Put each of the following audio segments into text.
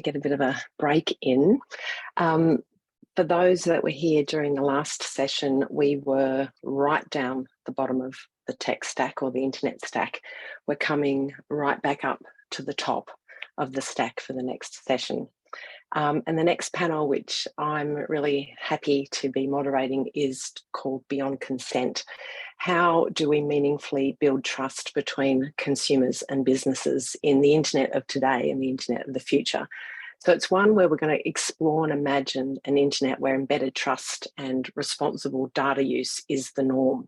get a bit of a break in. For those that were here during the last session, we were right down the bottom of the tech stack or the internet stack. We're coming right back up to the top of the stack for the next session. And the next panel, which I'm really happy to be moderating, is called Beyond Consent. How do we meaningfully build trust between consumers and businesses in the internet of today and the internet of the future? So it's one where we're going to explore and imagine an internet where embedded trust and responsible data use is the norm.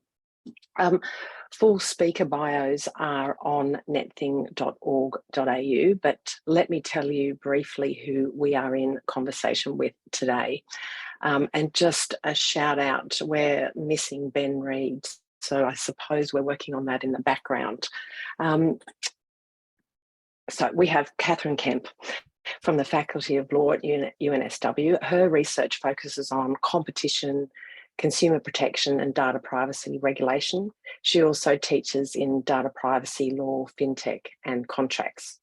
Full speaker bios are on netthing.org.au, but let me tell you briefly who we are in conversation with today. And just a shout out, we're missing Ben Reed, so I suppose we're working on that in the background. So we have Catherine Kemp from the Faculty of Law at UNSW. Her research focuses on competition, consumer protection and data privacy regulation. She also teaches in data privacy law, fintech and contracts.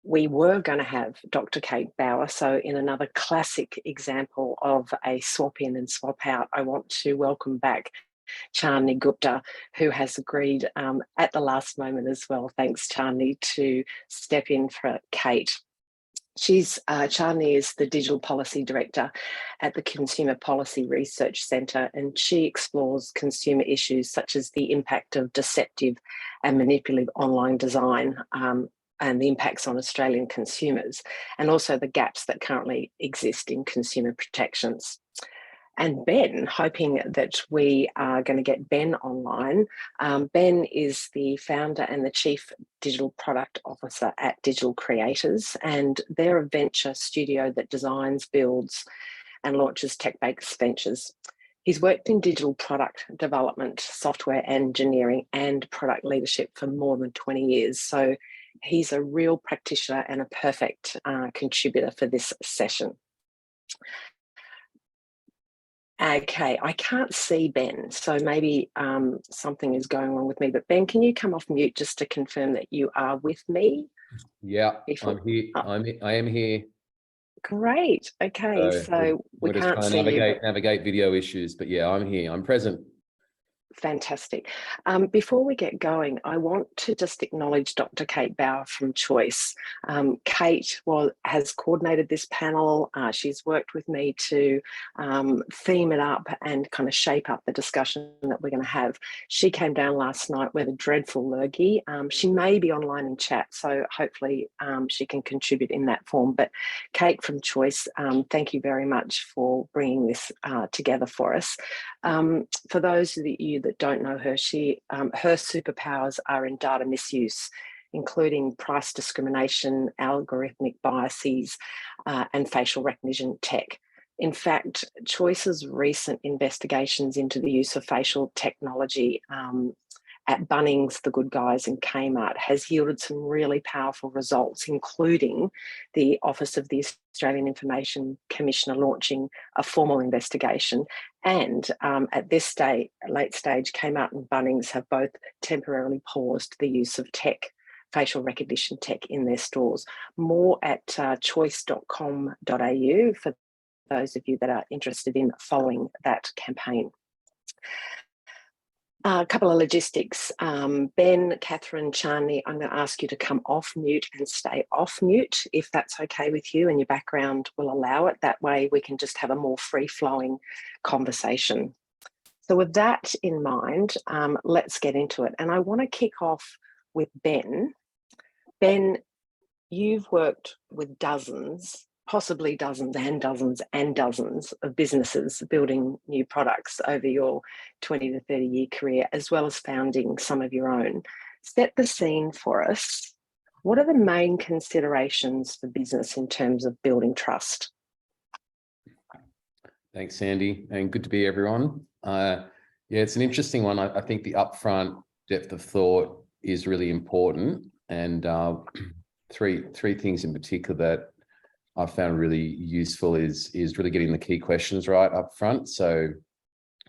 We were going to have Dr. Kate Bauer, so in another classic example of a swap in and swap out, I want to welcome back Chandni Gupta, who has agreed at the last moment as well, thanks Chandni, to step in for Kate. Chandni is the Digital Policy Director at the Consumer Policy Research Centre, and she explores consumer issues such as the impact of deceptive and manipulative online design and the impacts on Australian consumers, and also the gaps that currently exist in consumer protections. And Ben, hoping that we are going to get Ben online. Ben is the founder and the Chief Digital Product Officer at Digital Creators, and they're a venture studio that designs, builds and launches tech-based ventures. He's worked in digital product development, software engineering and product leadership for more than 20 years. So he's a real practitioner and a perfect contributor for this session. Okay, I can't see Ben, so maybe something is going wrong with me. But Ben, can you come off mute just to confirm that you are with me? Yeah, I'm here. I am here. Great. Okay, so we can't see you. Navigate video issues, but yeah, I'm here. I'm present. Fantastic. Before we get going, I want to just acknowledge Dr. Kate Bauer from Choice. Kate has coordinated this panel. She's worked with me to theme it up and kind of shape up the discussion that we're going to have. She came down last night with a dreadful lurgy. She may be online in chat, so hopefully she can contribute in that form. But Kate from Choice, thank you very much for bringing this together for us. For those of you that don't know her, her superpowers are in data misuse, including price discrimination, algorithmic biases, and facial recognition tech. In fact, Choice's recent investigations into the use of facial technology at Bunnings, The Good Guys and Kmart has yielded some really powerful results, including the Office of the Australian Information Commissioner launching a formal investigation. And at this late stage, Kmart and Bunnings have both temporarily paused the use of facial recognition tech in their stores. More at choice.com.au for those of you that are interested in following that campaign. A couple of logistics. Ben, Catherine, Chandni, I'm going to ask you to come off mute and stay off mute if that's okay with you and your background will allow it. That way we can just have a more free-flowing conversation. So with that in mind, let's get into it. And I want to kick off with Ben. Ben, you've worked with dozens, possibly dozens and dozens and dozens of businesses building new products over your 20 to 30 year career, as well as founding some of your own. Set the scene for us. What are the main considerations for business in terms of building trust? Thanks, Sandy, and good to be everyone. Yeah, it's an interesting one. I think the upfront depth of thought is really important, and three things in particular that I found really useful is really getting the key questions right up front. So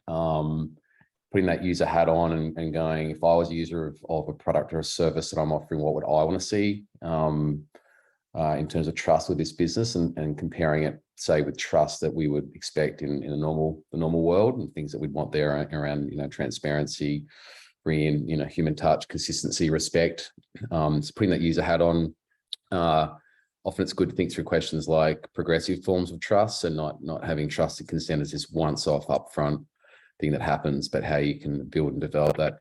putting that user hat on and going, if I was a user of a product or a service that I'm offering, what would I want to see? in terms of trust with this business, and comparing it, say, with trust that we would expect in the normal world, and things that we'd want there around, transparency, bring in, human touch, consistency, respect. So putting that user hat on, often it's good to think through questions like progressive forms of trust, and not having trust and consent as this once-off upfront thing that happens, but how you can build and develop that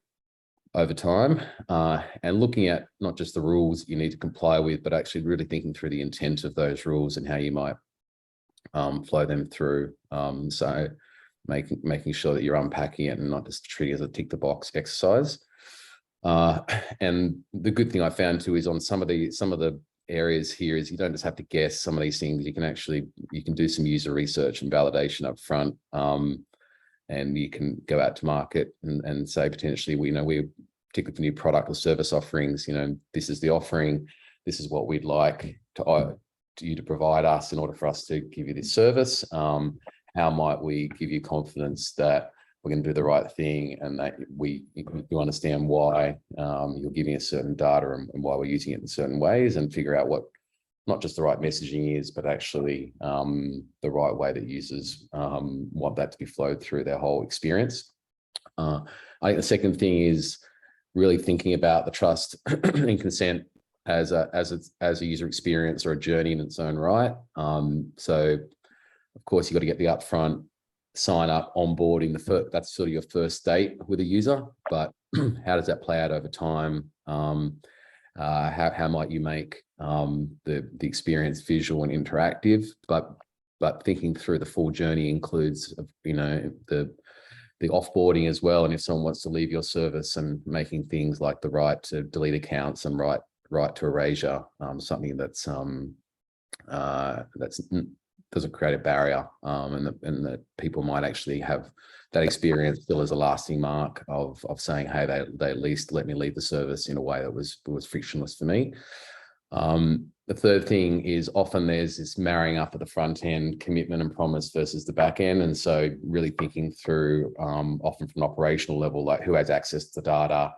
over time, and looking at not just the rules you need to comply with, but actually really thinking through the intent of those rules and how you might flow them through. So making sure that you're unpacking it and not just treating it as a tick the box exercise. And the good thing I found too is on some of the areas here is you don't just have to guess some of these things. You can do some user research and validation up front. And you can go out to market and say, potentially, we particularly for new product or service offerings, this is the offering, this is what we'd like you to provide us in order for us to give you this service. How might we give you confidence that we're going to do the right thing, and that you understand why you're giving us certain data and why we're using it in certain ways, and figure out what not just the right messaging is, but actually the right way that users want that to be flowed through their whole experience. I think the second thing is really thinking about the trust and consent as a user experience or a journey in its own right. So, of course, you've got to get the upfront sign up, onboarding. That's sort of your first date with a user, but how does that play out over time? How might you make the experience visual and interactive, but thinking through the full journey includes the offboarding as well, and if someone wants to leave your service, and making things like the right to delete accounts and right to erasure, something that's doesn't create a barrier, and that people might actually have that experience still as a lasting mark of saying, hey, they at least let me leave the service in a way that was frictionless for me. The third thing is often there's this marrying up at the front end, commitment and promise versus the back end. And so really thinking through, often from an operational level, like who has access to the data,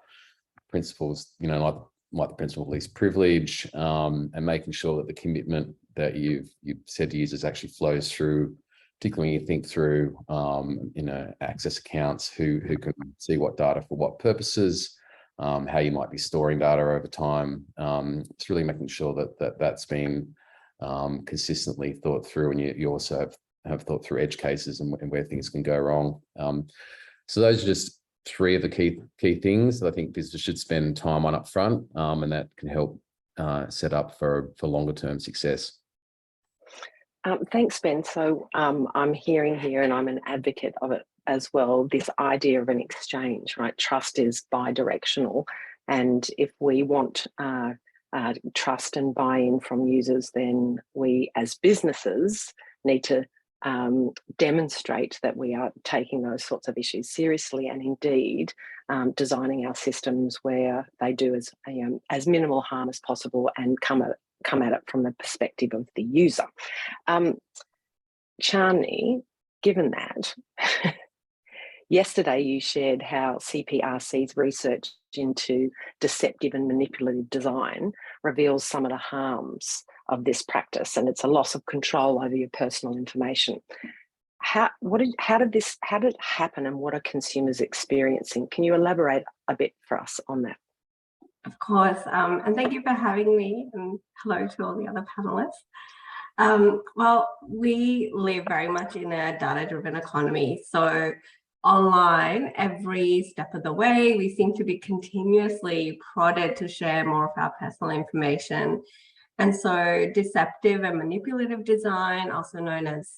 principles, like the principle of least privilege, and making sure that the commitment that you've said to users actually flows through, particularly when you think through, access accounts, who can see what data for what purposes, how you might be storing data over time. It's really making sure that's been consistently thought through, and you also have thought through edge cases and where things can go wrong. So those are just three of the key things that I think business should spend time on up front, and that can help set up for longer term success. Thanks, Ben. So I'm hearing here, and I'm an advocate of it as well, this idea of an exchange, right? Trust is bi-directional. And if we want trust and buy-in from users, then we as businesses need to demonstrate that we are taking those sorts of issues seriously, and indeed designing our systems where they do as minimal harm as possible and come at it from the perspective of the user. Charni, given that, yesterday you shared how CPRC's research into deceptive and manipulative design reveals some of the harms of this practice, and it's a loss of control over your personal information. How did it happen, and what are consumers experiencing? Can you elaborate a bit for us on that? Of course, and thank you for having me, and hello to all the other panelists. Well, we live very much in a data-driven economy. So online, every step of the way, we seem to be continuously prodded to share more of our personal information. And so deceptive and manipulative design, also known as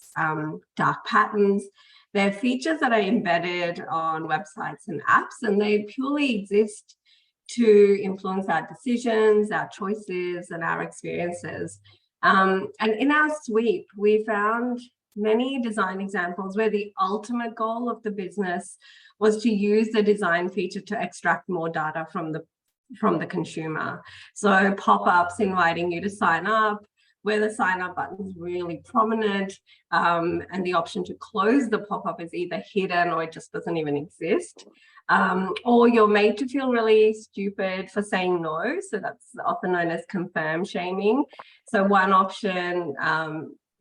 dark patterns, they're features that are embedded on websites and apps, and they purely exist to influence our decisions, our choices, and our experiences. And in our sweep, we found many design examples where the ultimate goal of the business was to use the design feature to extract more data from the consumer. So pop-ups inviting you to sign up, where the sign up button is really prominent, and the option to close the pop-up is either hidden or it just doesn't even exist. Or you're made to feel really stupid for saying no. So that's often known as confirm shaming. So one option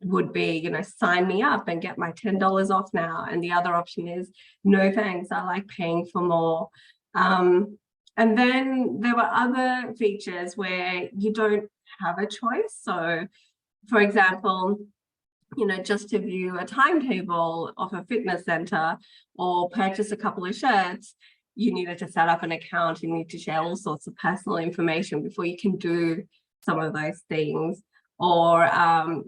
would be, you know, sign me up and get my $10 off now. And the other option is, no thanks, I like paying for more. And then there were other features where you don't have a choice. So for example, you know, just to view a timetable of a fitness center or purchase a couple of shirts, you needed to set up an account, you need to share all sorts of personal information before you can do some of those things. Or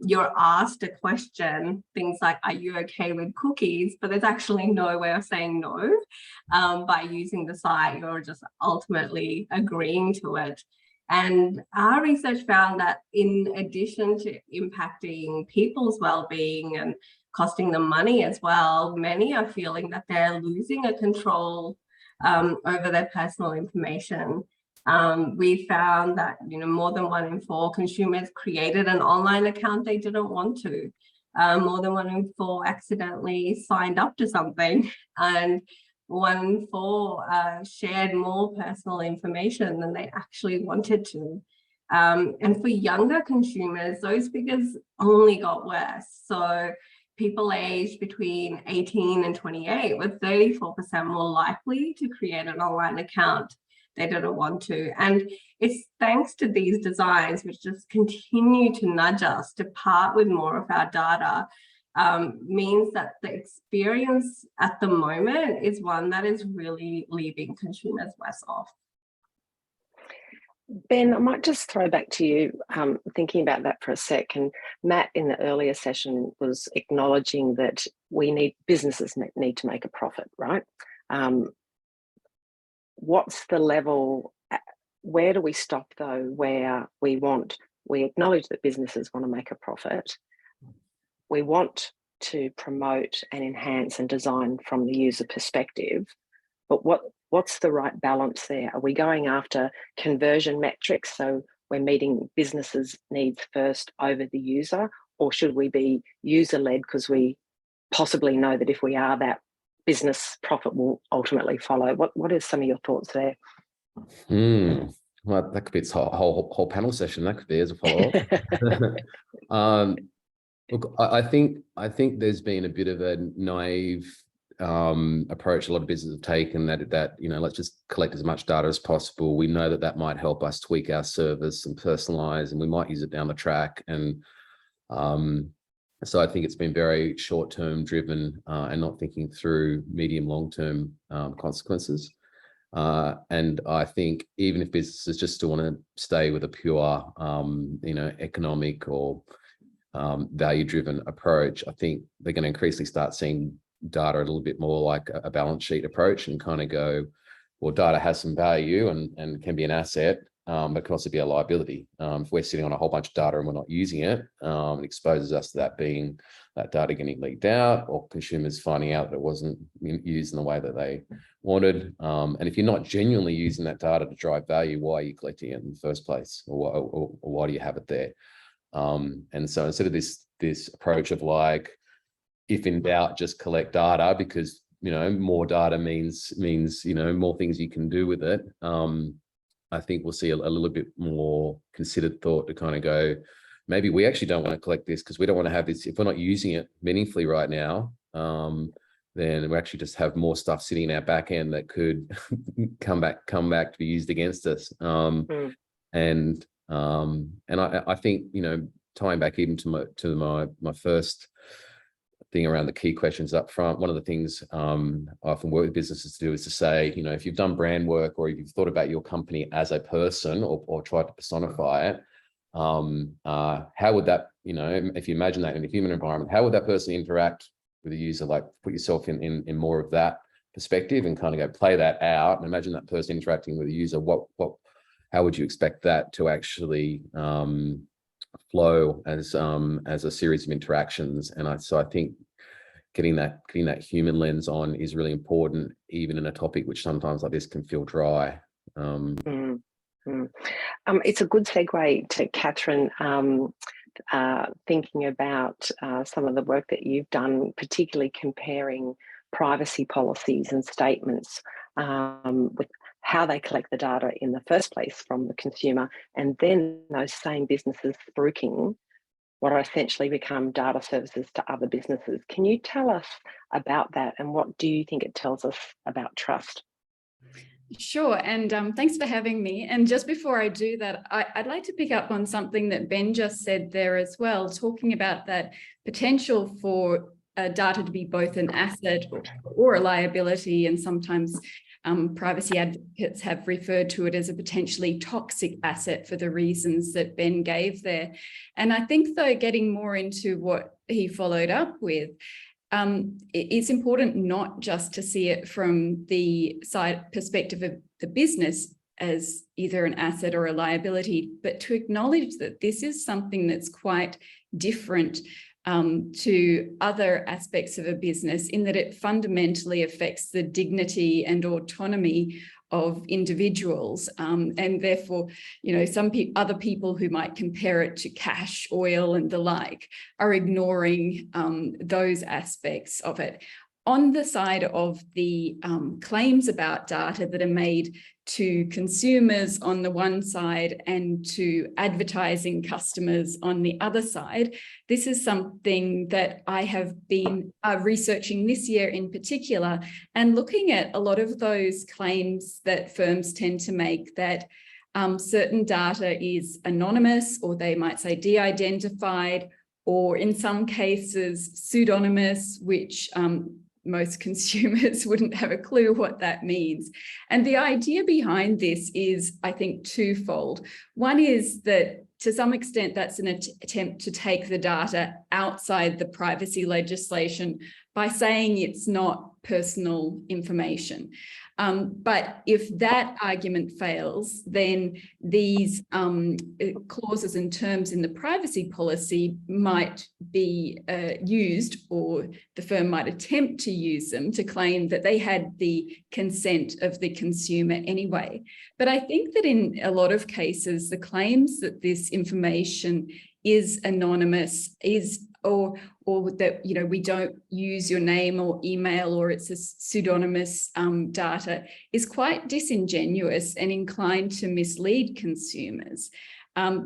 you're asked a question, things like, are you okay with cookies? But there's actually no way of saying no by using the site. You're just ultimately agreeing to it. And our research found that in addition to impacting people's well-being and costing them money as well, many are feeling that they're losing a control over their personal information. We found that, you know, more than 1 in 4 consumers created an online account they didn't want to. More than 1 in 4 accidentally signed up to something, and 1 in 4 shared more personal information than they actually wanted to. And for younger consumers, those figures only got worse. So people aged between 18 and 28 were 34% more likely to create an online account they didn't want to. And it's thanks to these designs, which just continue to nudge us to part with more of our data, means that the experience at the moment is one that is really leaving consumers worse off. Ben, I might just throw back to you, thinking about that for a sec. And Matt in the earlier session was acknowledging that businesses need to make a profit, right? What's the level, where do we stop though, where we acknowledge that businesses want to make a profit. We want to promote and enhance and design from the user perspective, but what's the right balance there? Are we going after conversion metrics, so we're meeting businesses' needs first over the user, or should we be user-led because we possibly know that if we are that, business profit will ultimately follow? What are some of your thoughts there? Well, that could be its whole panel session. That could be as a follow-up. Look, I think there's been a bit of a naive approach a lot of businesses have taken, that you know, let's just collect as much data as possible. We know that might help us tweak our service and personalize, and we might use it down the track. And so I think it's been very short-term driven and not thinking through medium, long-term consequences. And I think even if businesses just still want to stay with a pure, you know, economic or value-driven approach, I think they're going to increasingly start seeing data a little bit more like a balance sheet approach, and kind of go, well, data has some value and can be an asset, but can also be a liability. If we're sitting on a whole bunch of data and we're not using it, it exposes us to that data getting leaked out, or consumers finding out that it wasn't used in the way that they wanted. And if you're not genuinely using that data to drive value, why are you collecting it in the first place, or why do you have it there? And so instead of this approach of like, if in doubt, just collect data, because, you know, more data means, you know, more things you can do with it. I think we'll see a little bit more considered thought to kind of go, maybe we actually don't want to collect this because we don't want to have this. If we're not using it meaningfully right now, then we actually just have more stuff sitting in our back end that could come back to be used against us. And I think, you know, tying back even to my first thing around the key questions up front, one of the things I often work with businesses to do is to say, you know, if you've done brand work, or if you've thought about your company as a person, or tried to personify it, how would that, you know, if you imagine that in a human environment, how would that person interact with a user? Like, put yourself in more of that perspective and kind of go play that out, and imagine that person interacting with a user. How would you expect that to actually flow as a series of interactions? And so I think getting that human lens on is really important, even in a topic which sometimes like this can feel dry. It's a good segue to Catherine. thinking about some of the work that you've done, particularly comparing privacy policies and statements with how they collect the data in the first place from the consumer, and then those same businesses spruiking what are essentially become data services to other businesses. Can you tell us about that, and what do you think it tells us about trust? Sure, and thanks for having me. And just before I do that, I'd like to pick up on something that Ben just said there as well, talking about that potential for data to be both an asset or a liability, and sometimes privacy advocates have referred to it as a potentially toxic asset for the reasons that Ben gave there. And I think, though, getting more into what he followed up with, it's important not just to see it from the side perspective of the business as either an asset or a liability, but to acknowledge that this is something that's quite different to other aspects of a business, in that it fundamentally affects the dignity and autonomy of individuals, and therefore, you know, some other people who might compare it to cash, oil, and the like are ignoring those aspects of it. On the side of the claims about data that are made to consumers on the one side and to advertising customers on the other side, this is something that I have been researching this year in particular, and looking at a lot of those claims that firms tend to make, that certain data is anonymous, or they might say de-identified, or in some cases pseudonymous, which most consumers wouldn't have a clue what that means. And the idea behind this is, I think, twofold. One is that to some extent that's an attempt to take the data outside the privacy legislation by saying it's not personal information. But if that argument fails, then these clauses and terms in the privacy policy might be used, or the firm might attempt to use them to claim that they had the consent of the consumer anyway. But I think that in a lot of cases, the claims that this information is anonymous, or that, you know, we don't use your name or email, or it's a pseudonymous data, is quite disingenuous and inclined to mislead consumers,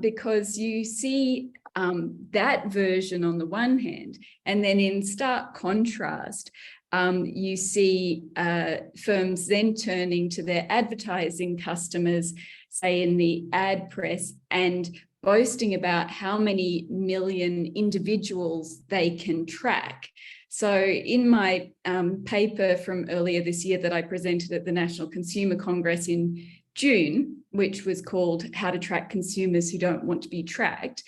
because you see that version on the one hand, and then in stark contrast, you see firms then turning to their advertising customers, say in the ad press, and boasting about how many million individuals they can track. So in my paper from earlier this year that I presented at the National Consumer Congress in June, which was called How to Track Consumers Who Don't Want to Be Tracked,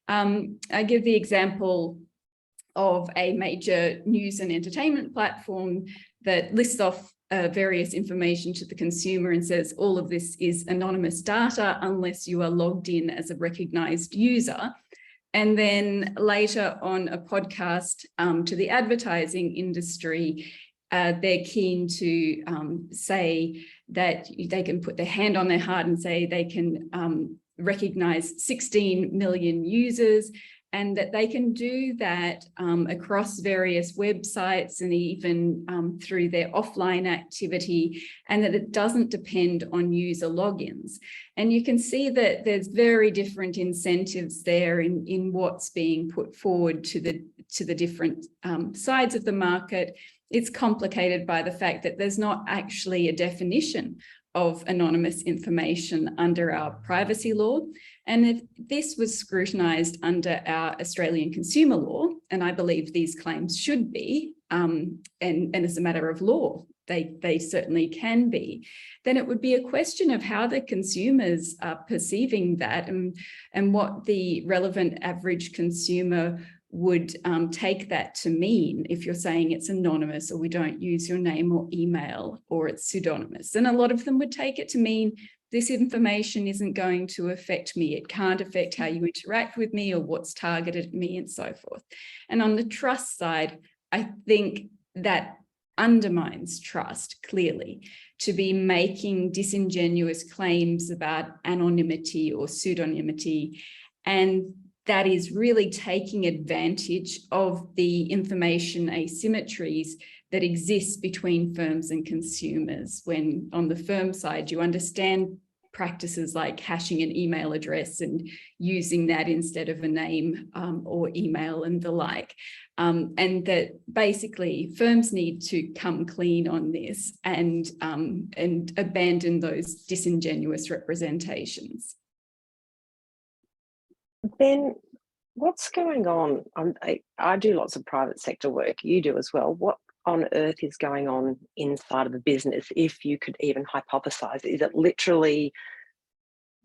I give the example of a major news and entertainment platform that lists off various information to the consumer and says all of this is anonymous data unless you are logged in as a recognized user. And then later on a podcast to the advertising industry, they're keen to say that they can put their hand on their heart and say they can recognize 16 million users, and that they can do that across various websites and even through their offline activity, and that it doesn't depend on user logins. And you can see that there's very different incentives there in what's being put forward to the different sides of the market. It's complicated by the fact that there's not actually a definition of anonymous information under our privacy law. And if this was scrutinised under our Australian consumer law, and I believe these claims should be, and as a matter of law, they certainly can be, then it would be a question of how the consumers are perceiving that, and what the relevant average consumer would take that to mean if you're saying it's anonymous, or we don't use your name or email, or it's pseudonymous. And a lot of them would take it to mean this information isn't going to affect me. It can't affect how you interact with me or what's targeted at me and so forth. And on the trust side, I think that undermines trust clearly, to be making disingenuous claims about anonymity or pseudonymity. And that is really taking advantage of the information asymmetries that exist between firms and consumers, when on the firm side, you understand practices like hashing an email address and using that instead of a name or email and the like. And that basically firms need to come clean on this and abandon those disingenuous representations. Ben, what's going on? I do lots of private sector work. You do as well. What on earth is going on inside of a business, if you could even hypothesize? Is it literally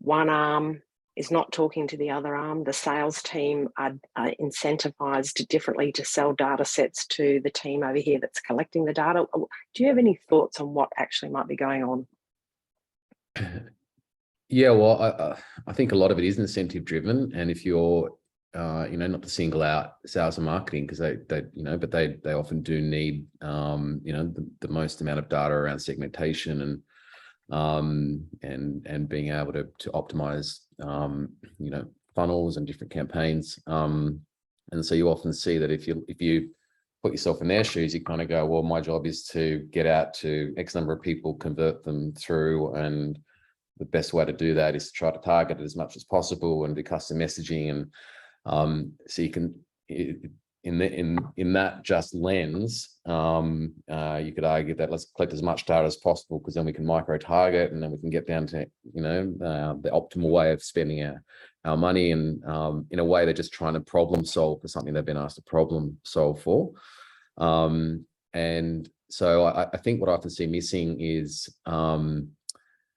one arm is not talking to the other arm? The sales team are incentivized differently to sell data sets to the team over here that's collecting the data. Do you have any thoughts on what actually might be going on? Yeah, well, I think a lot of it is incentive driven, and if you're not to single out sales and marketing, because but they often do need the most amount of data around segmentation and being able to optimize funnels and different campaigns, and so you often see that if you put yourself in their shoes, you kind of go, well, my job is to get out to X number of people, convert them through, and the best way to do that is to try to target it as much as possible and do custom messaging. And so you can, in that just lens, you could argue that let's collect as much data as possible, because then we can micro target, and then we can get down to the optimal way of spending our money. And in a way, they're just trying to problem solve for something they've been asked to problem solve for. And so I think what I often see missing is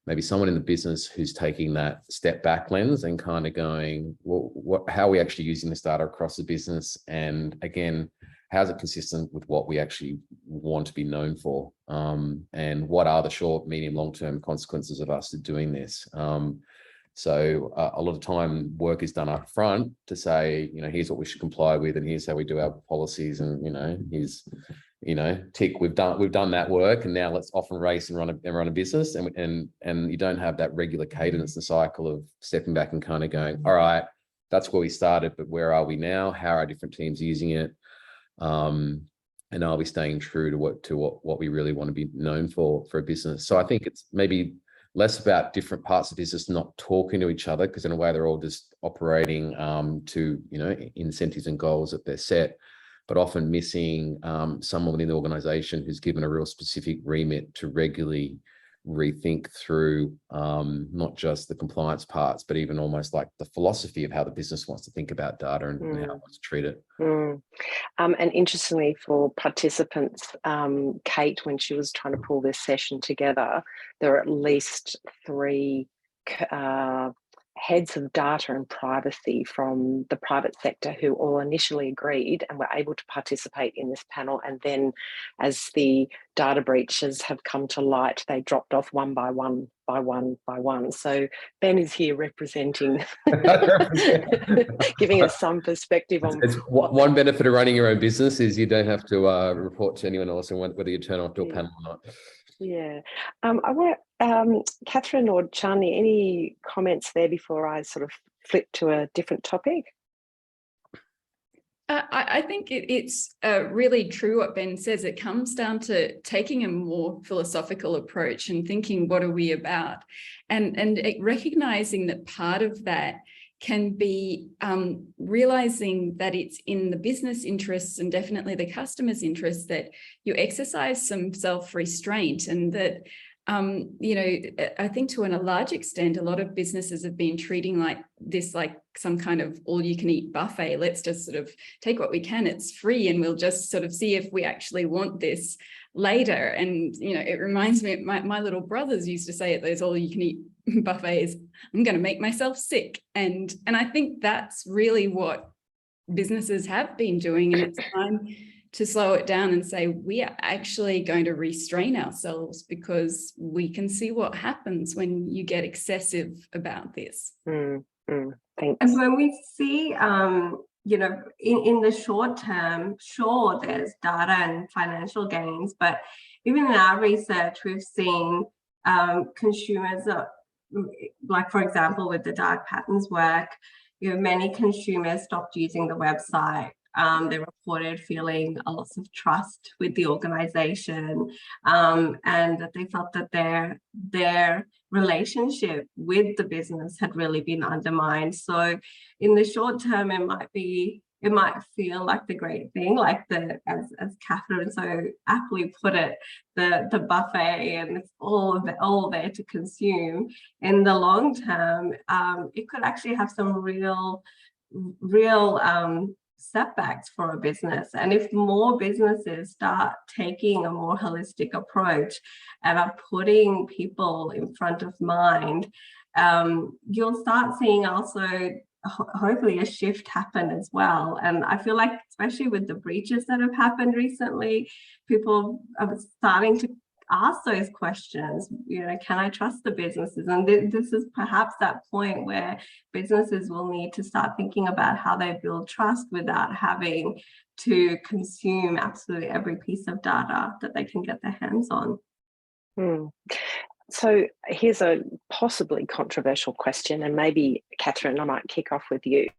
maybe someone in the business who's taking that step back lens and kind of going, well, how are we actually using this data across the business? And again, how's it consistent with what we actually want to be known for? And what are the short, medium, long-term consequences of us doing this? So a lot of time work is done up front to say, here's what we should comply with, and here's how we do our policies, and here's tick, we've done that work, and now let's off and race and run a business. And you don't have that regular cadence and cycle of stepping back and kind of going, all right, that's where we started, but where are we now? How are different teams using it? And are we staying true to what we really want to be known for a business? So I think it's maybe less about different parts of business not talking to each other, because in a way they're all just operating to incentives and goals that they're set, but often missing someone within the organization who's given a real specific remit to regularly rethink through not just the compliance parts, but even almost like the philosophy of how the business wants to think about data and how it wants to treat it. And interestingly, for participants, Kate, when she was trying to pull this session together, there are at least 3 heads of data and privacy from the private sector who all initially agreed and were able to participate in this panel. And then as the data breaches have come to light, they dropped off one by one. So Ben is here representing, giving us some perspective on one benefit of running your own business is you don't have to report to anyone else, and whether you turn off to a panel or not. Yeah. I want Catherine or Charlie, any comments there before I sort of flip to a different topic? I think it's really true what Ben says. It comes down to taking a more philosophical approach and thinking, what are we about? And recognizing that part of that can be realizing that it's in the business interests and definitely the customer's interests that you exercise some self-restraint, and that I think to a large extent, a lot of businesses have been treating this like some kind of all-you-can-eat buffet. Let's just sort of take what we can. It's free, and we'll just sort of see if we actually want this later. And it reminds me, my little brothers used to say at those all-you-can-eat buffets, I'm going to make myself sick. And I think that's really what businesses have been doing, and it's time to slow it down and say, we are actually going to restrain ourselves, because we can see what happens when you get excessive about this. Thanks. And when we see, in the short term, sure, there's data and financial gains, but even in our research, we've seen consumers, like for example, with the dark patterns work, many consumers stopped using the website. They reported feeling a loss of trust with the organization, and that they felt that their relationship with the business had really been undermined. So in the short term, it might feel like the great thing, like as Catherine so aptly put it, the buffet, and it's all there to consume. In the long term, it could actually have some real setbacks for a business. And if more businesses start taking a more holistic approach and are putting people in front of mind, you'll start seeing also hopefully a shift happen as well. And I feel like, especially with the breaches that have happened recently, people are starting to ask those questions. Can I trust the businesses? And this is perhaps that point where businesses will need to start thinking about how they build trust without having to consume absolutely every piece of data that they can get their hands on. So here's a possibly controversial question, and maybe, Catherine, I might kick off with you.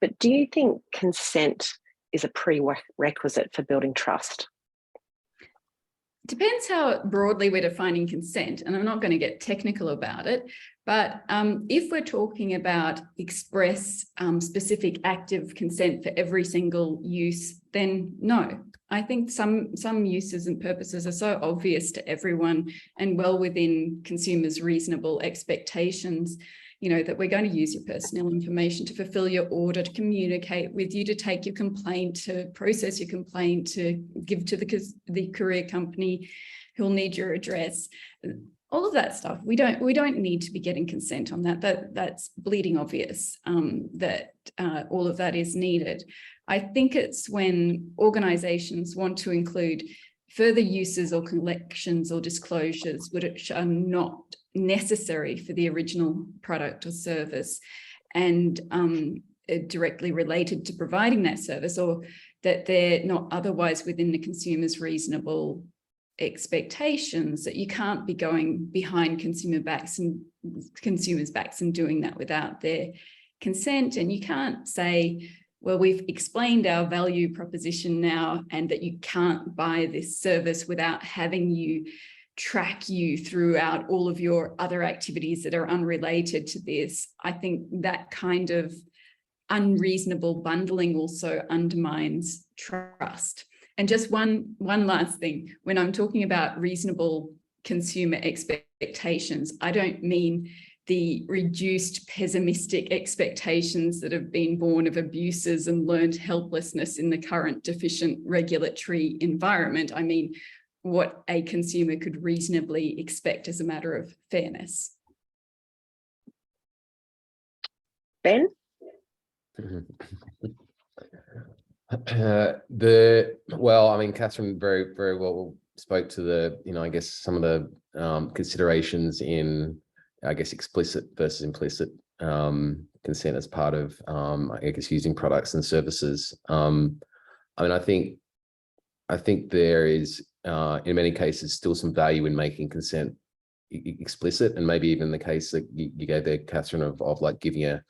But do you think consent is a prerequisite for building trust? Depends how broadly we're defining consent, and I'm not going to get technical about it, but if we're talking about express specific active consent for every single use, then no. I think some uses and purposes are so obvious to everyone and well within consumers' reasonable expectations, that we're going to use your personal information to fulfill your order, to communicate with you, to take your complaint, to process your complaint, to give to the courier company who'll need your address. All of that stuff, we don't need to be getting consent on that. That's bleeding obvious that all of that is needed. I think it's when organizations want to include further uses or collections or disclosures which are not necessary for the original product or service and directly related to providing that service, or that they're not otherwise within the consumer's reasonable expectations, that you can't be going behind consumers' backs and doing that without their consent. And you can't say, well, we've explained our value proposition now, and that you can't buy this service without having you track you throughout all of your other activities that are unrelated to this. I think that kind of unreasonable bundling also undermines trust. And just one last thing, when I'm talking about reasonable consumer expectations, I don't mean the reduced pessimistic expectations that have been born of abuses and learned helplessness in the current deficient regulatory environment. I mean, what a consumer could reasonably expect as a matter of fairness. Ben? Catherine very, very well spoke to the, I guess some of the considerations in, explicit versus implicit consent as part of, using products and services. I think there is, in many cases, still some value in making consent explicit, and maybe even the case that you gave there, Catherine, of like giving an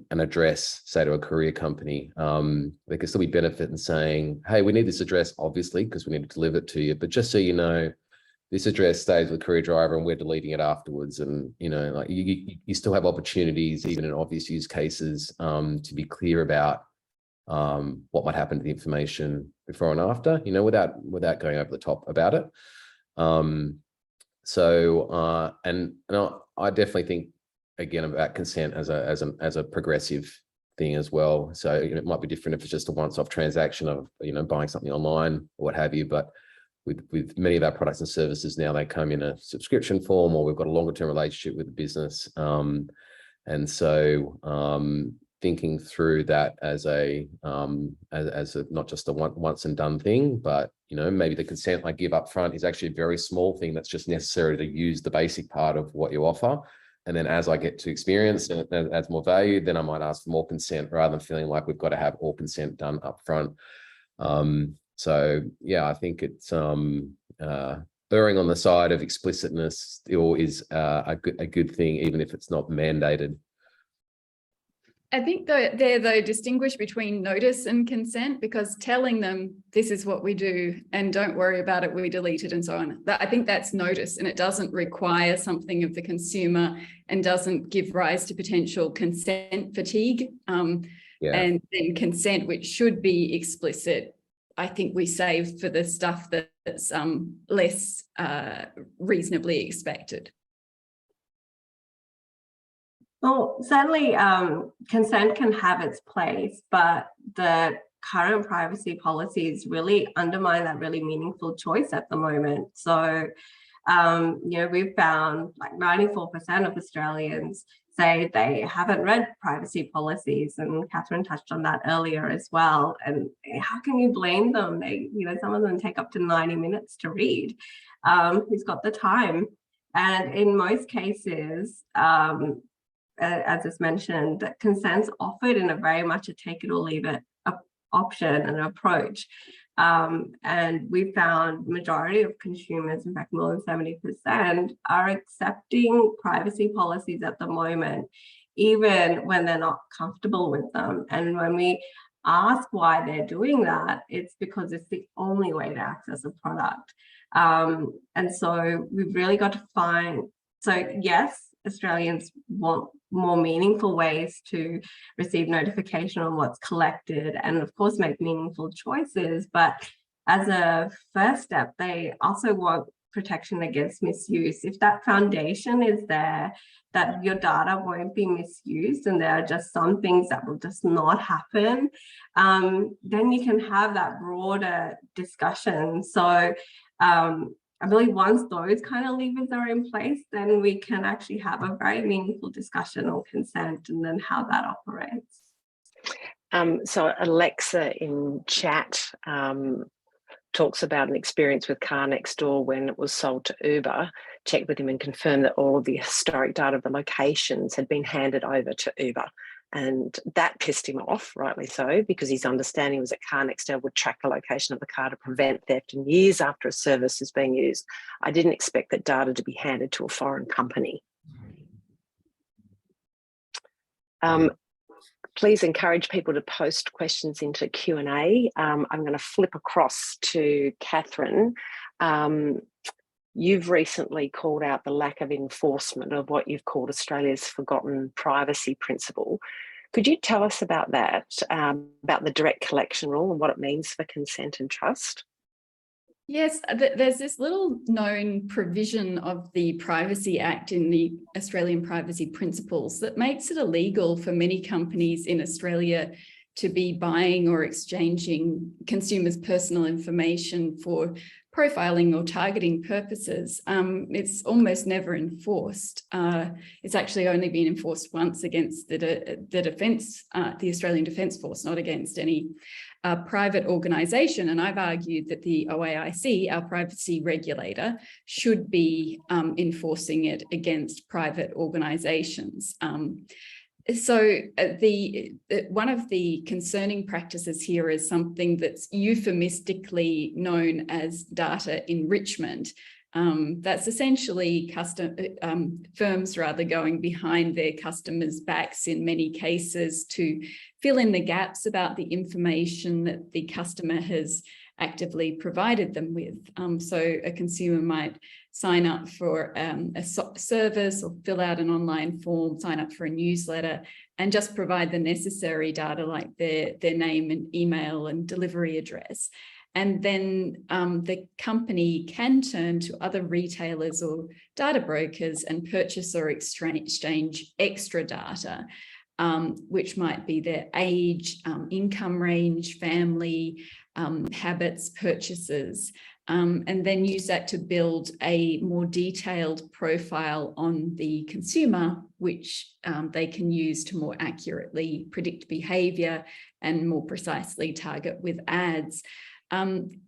address, say, to a courier company. There could still be benefit in saying, hey, we need this address, obviously, because we need to deliver it to you, but just so you know, this address stays with the courier driver and we're deleting it afterwards. And, you still have opportunities, even in obvious use cases, to be clear about what might happen to the information before and after, without going over the top about it. I definitely think, again, about consent as a progressive thing as well. So it might be different if it's just a once-off transaction of buying something online or what have you, but with many of our products and services now, they come in a subscription form, or we've got a longer term relationship with the business. And so thinking through that as a not just a once and done thing, but maybe the consent I give up front is actually a very small thing that's just necessary to use the basic part of what you offer. And then as I get to experience and it adds more value, then I might ask for more consent, rather than feeling like we've got to have all consent done up front. So yeah, I think it's erring on the side of explicitness is a good thing, even if it's not mandated. I think they're distinguish between notice and consent, because telling them this is what we do and don't worry about it, we delete it and so on. I think that's notice, and it doesn't require something of the consumer and doesn't give rise to potential consent fatigue. And then consent, which should be explicit, I think we save for the stuff that's less reasonably expected. Well, certainly consent can have its place, but the current privacy policies really undermine that really meaningful choice at the moment. So, you know, we've found like 94% of Australians say they haven't read privacy policies, and Catherine touched on that earlier as well. And how can you blame them? They, you know, some of them take up to 90 minutes to read. Who's got the time? And in most cases, as is mentioned, that consent's offered in a very much a take it or leave it option and approach. And we found majority of consumers, in fact, more than 70%, are accepting privacy policies at the moment, even when they're not comfortable with them. And when we ask why they're doing that, it's because it's the only way to access a product. And so we've really got to find, so yes, Australians want more meaningful ways to receive notification on what's collected and of course make meaningful choices. But as a first step, they also want protection against misuse. If that foundation is there, that your data won't be misused and there are just some things that will just not happen, then you can have that broader discussion. So I believe once those kind of levers are in place, then we can actually have a very meaningful discussion on consent and then how that operates. So Alexa in chat talks about an experience with Car Next Door when it was sold to Uber, checked with him and confirmed that all of the historic data of the locations had been handed over to Uber. And that pissed him off, rightly so, because his understanding was that Car Next Door would track the location of the car to prevent theft. And years after a service is being used, I didn't expect that data to be handed to a foreign company. Please encourage people to post questions into Q&A. I'm going to flip across to Catherine. You've recently called out the lack of enforcement of what you've called Australia's forgotten privacy principle. Could you tell us about that, about the direct collection rule and what it means for consent and trust? Yes, there's this little known provision of the Privacy Act in the Australian Privacy Principles that makes it illegal for many companies in Australia to be buying or exchanging consumers' personal information for profiling or targeting purposes. It's almost never enforced. It's actually only been enforced once against the Australian Defence Force, not against any private organisation. And I've argued that the OAIC, our privacy regulator, should be enforcing it against private organisations. So one of the concerning practices here is something that's euphemistically known as data enrichment. That's essentially firms rather going behind their customers' backs in many cases to fill in the gaps about the information that the customer has actively provided them with. So a consumer might sign up for a service or fill out an online form, sign up for a newsletter, and just provide the necessary data like their name and email and delivery address. And then the company can turn to other retailers or data brokers and purchase or exchange extra data, which might be their age, income range, family, habits, purchases, and then use that to build a more detailed profile on the consumer, which they can use to more accurately predict behavior and more precisely target with ads.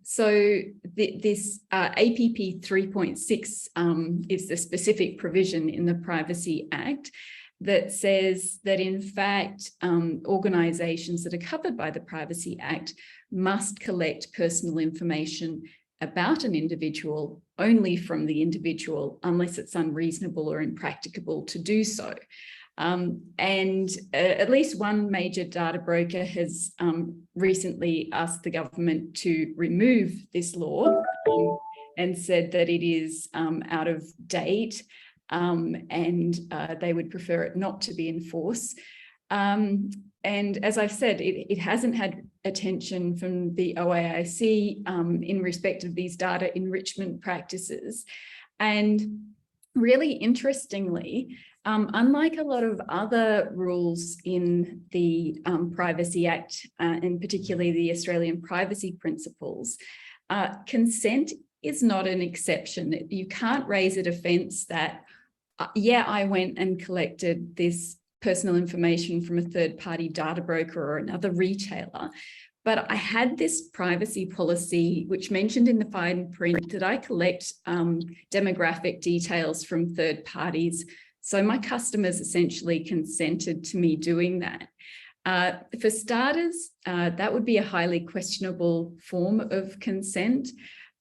So this APP 3.6 is the specific provision in the Privacy Act that says that, in fact, organisations that are covered by the Privacy Act must collect personal information about an individual only from the individual unless it's unreasonable or impracticable to do so. And at least one major data broker has recently asked the government to remove this law and said that it is out of date, and they would prefer it not to be enforced. And as I've said, it hasn't had attention from the OAIC in respect of these data enrichment practices. And really interestingly, unlike a lot of other rules in the Privacy Act, and particularly the Australian privacy principles, consent is not an exception. You can't raise a defence that, yeah, I went and collected this personal information from a third-party data broker or another retailer, but I had this privacy policy which mentioned in the fine print that I collect demographic details from third parties. So my customers essentially consented to me doing that. For starters, that would be a highly questionable form of consent.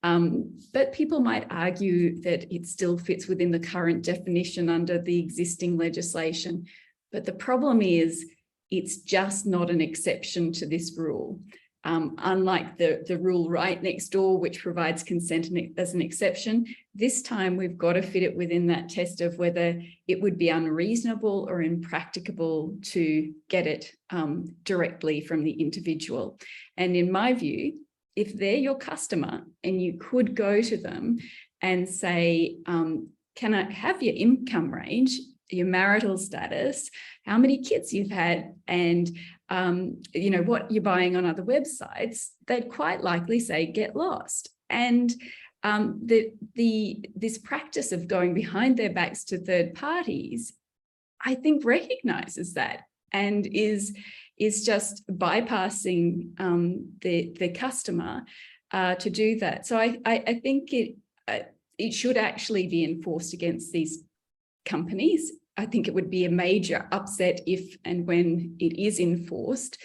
But people might argue that it still fits within the current definition under the existing legislation. But the problem is it's just not an exception to this rule. Unlike the rule right next door, which provides consent as an exception, this time we've got to fit it within that test of whether it would be unreasonable or impracticable to get it directly from the individual. And in my view, if they're your customer and you could go to them and say, can I have your income range, your marital status, how many kids you've had, and you know, what you're buying on other websites, they'd quite likely say, get lost. And this practice of going behind their backs to third parties, I think recognizes that and is just bypassing the customer to do that. So I think it should actually be enforced against these companies. I think it would be a major upset if and when it is enforced,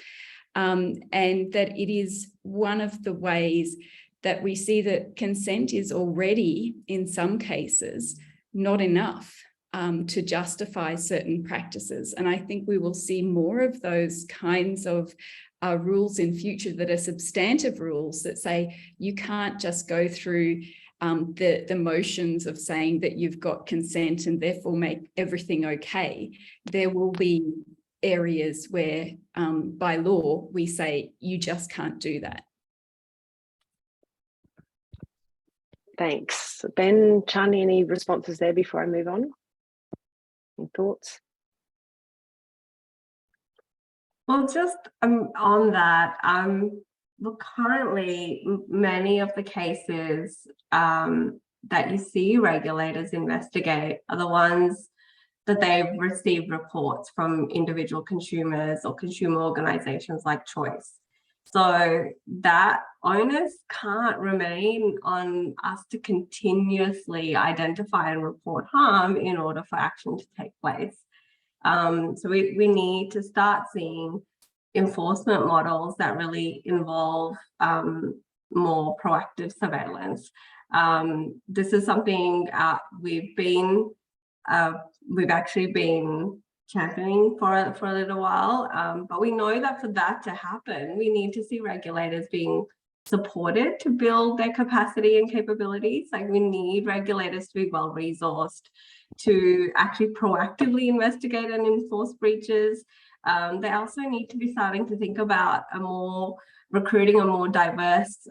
and that it is one of the ways that we see that consent is already, in some cases, not enough to justify certain practices. And I think we will see more of those kinds of rules in future that are substantive rules that say you can't just go through the motions of saying that you've got consent and therefore make everything okay. There will be areas where by law we say you just can't do that. Thanks. Ben, Chani, any responses there before I move on? Any thoughts? Well, just on that, look, currently many of the cases that you see regulators investigate are the ones that they've received reports from individual consumers or consumer organizations like Choice. So that onus can't remain on us to continuously identify and report harm in order for action to take place. So we need to start seeing enforcement models that really involve more proactive surveillance. This is something we've actually been championing for a little while, but we know that for that to happen, we need to see regulators being supported to build their capacity and capabilities. Like, we need regulators to be well resourced to actually proactively investigate and enforce breaches. They also need to be starting to think about recruiting a more diverse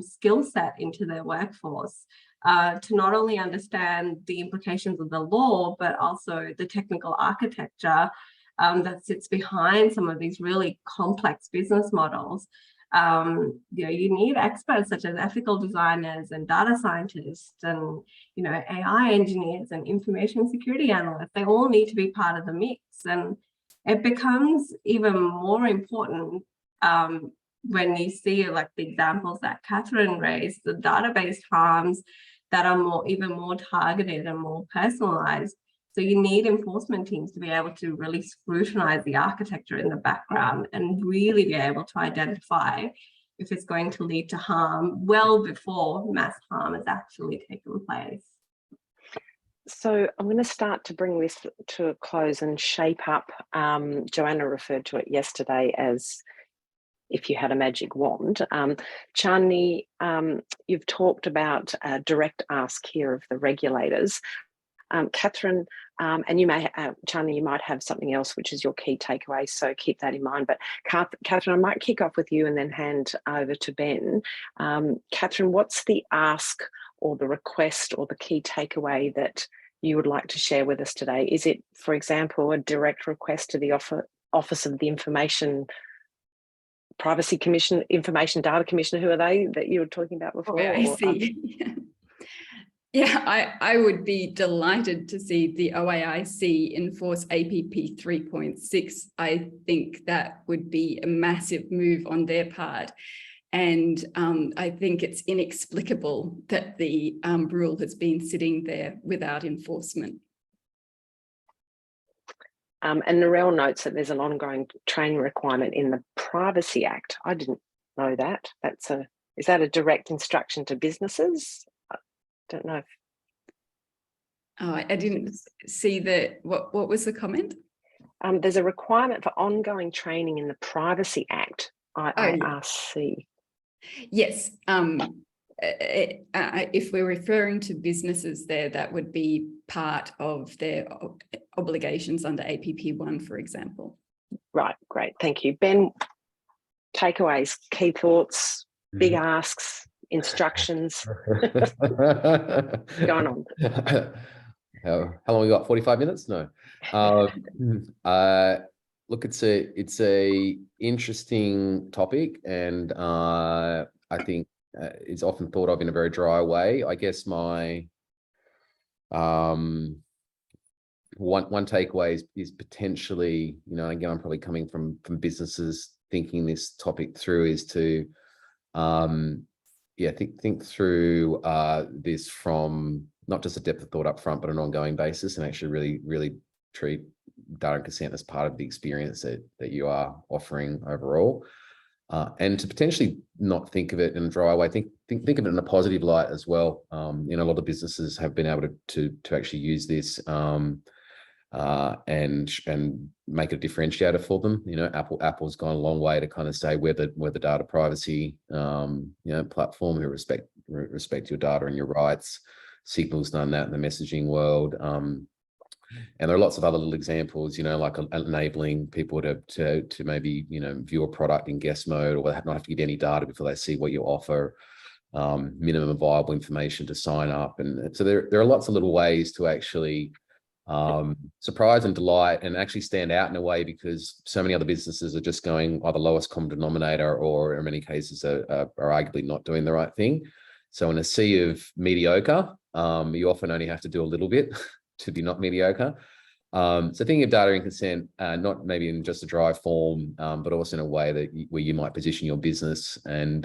skill set into their workforce to not only understand the implications of the law, but also the technical architecture that sits behind some of these really complex business models. You need experts such as ethical designers and data scientists and AI engineers and information security analysts. They all need to be part of the mix, and it becomes even more important when you see, like, the examples that Catherine raised, the database harms that are even more targeted and more personalized. So you need enforcement teams to be able to really scrutinize the architecture in the background and really be able to identify if it's going to lead to harm well before mass harm has actually taken place. So I'm going to start to bring this to a close and shape up. Joanna referred to it yesterday as if you had a magic wand. Chandni, you've talked about a direct ask here of the regulators. Catherine, and you may, Chandni, you might have something else, which is your key takeaway, so keep that in mind. But Catherine, I might kick off with you and then hand over to Ben. Catherine, what's the ask or the request or the key takeaway that you would like to share with us today? Is it, for example, a direct request to the Office of the Privacy Commission, Information Data Commissioner, who are they that you were talking about before? I see. Yeah, I would be delighted to see the OAIC enforce APP 3.6. I think that would be a massive move on their part. And I think it's inexplicable that the rule has been sitting there without enforcement. And Narelle notes that there's an ongoing training requirement in the Privacy Act. I didn't know that. Is that a direct instruction to businesses? I don't know. Oh, I didn't see what was the comment? There's a requirement for ongoing training in the Privacy Act, IIRC. Yes. If we're referring to businesses there, that would be part of their obligations under APP1, for example. Right, great, thank you. Ben, takeaways, key thoughts, big asks, instructions. Going on. How long we got? 45 minutes? No. Look, it's a interesting topic, and I think it's often thought of in a very dry way. I guess my one takeaway is potentially, again, I'm probably coming from businesses thinking this topic through, is to think through this from not just a depth of thought up front, but an ongoing basis, and actually really treat data and consent as part of the experience that you are offering overall. And to potentially not think of it in a dry way, think of it in a positive light as well. A lot of businesses have been able to actually use this and make a differentiator for them. Apple's gone a long way to kind of say we're the data privacy platform who respect your data and your rights. Signal's done that in the messaging world. And there are lots of other little examples, like enabling people to maybe, view a product in guest mode, or not have to give any data before they see what you offer, minimum viable information to sign up. And so there are lots of little ways to actually surprise and delight and actually stand out in a way, because so many other businesses are just going either lowest common denominator, or in many cases are arguably not doing the right thing. So in a sea of mediocre, you often only have to do a little bit to be not mediocre. So thinking of data and consent, not maybe in just a dry form, but also in a way where you might position your business and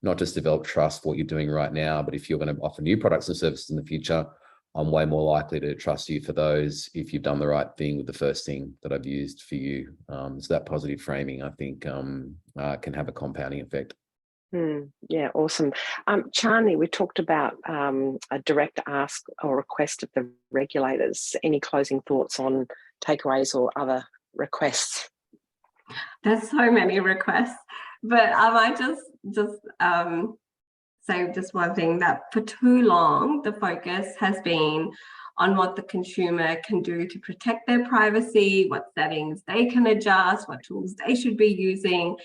not just develop trust for what you're doing right now, but if you're going to offer new products and services in the future, I'm way more likely to trust you for those if you've done the right thing with the first thing that I've used for you. So that positive framing, I think, can have a compounding effect. Yeah, awesome. Chandni, we talked about a direct ask or request of the regulators. Any closing thoughts on takeaways or other requests? There's so many requests, but I might just say just one thing, that for too long, the focus has been on what the consumer can do to protect their privacy, what settings they can adjust, what tools they should be using.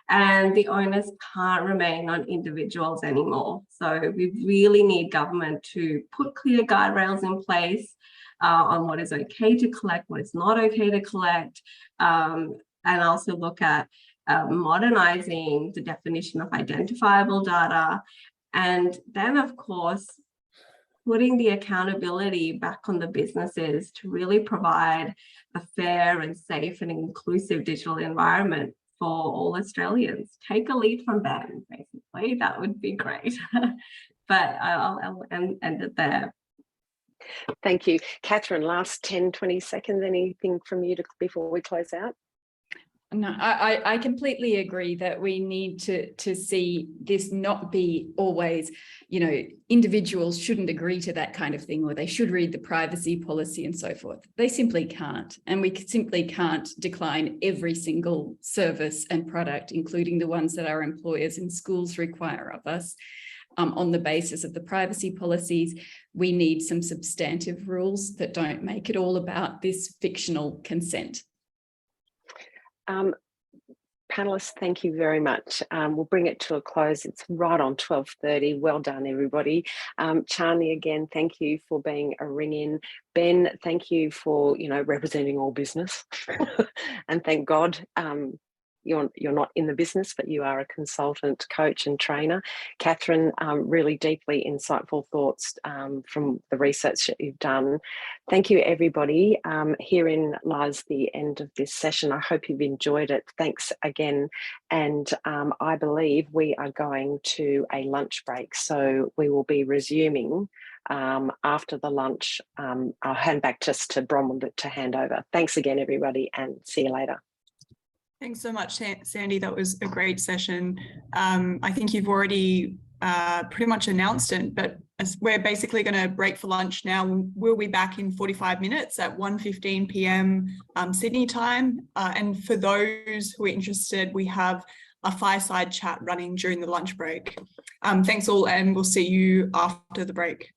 And the onus can't remain on individuals anymore. So we really need government to put clear guardrails in place on what is okay to collect, what is not okay to collect, and also look at modernizing the definition of identifiable data. And then, of course, putting the accountability back on the businesses to really provide a fair and safe and inclusive digital environment for all Australians. Take a lead from them, basically. That would be great. But I'll end it there. Thank you. Catherine, last 10, 20 seconds, anything from you before we close out? No, I completely agree that we need to see this not be always, you know, individuals shouldn't agree to that kind of thing, or they should read the privacy policy and so forth. They simply can't. And we simply can't decline every single service and product, including the ones that our employers and schools require of us. On the basis of the privacy policies, we need some substantive rules that don't make it all about this fictional consent. Panelists, thank you very much. We'll bring it to a close. It's right on 12:30. Well done, everybody. Charnley, again, thank you for being a ring-in. Ben, thank you for, you know, representing all business. And thank God you're not in the business, but you are a consultant, coach and trainer. Catherine, really deeply insightful thoughts from the research that you've done. Thank you, everybody. Herein lies the end of this session. I hope you've enjoyed it. Thanks again. And I believe we are going to a lunch break. So we will be resuming after the lunch. I'll hand back just to Bronwyn to hand over. Thanks again, everybody, and see you later. Thanks so much, Sandy. That was a great session. I think you've already pretty much announced it, but as we're basically going to break for lunch now. We'll be back in 45 minutes at 1:15 p.m. Sydney time. And for those who are interested, we have a fireside chat running during the lunch break. Thanks all, and we'll see you after the break.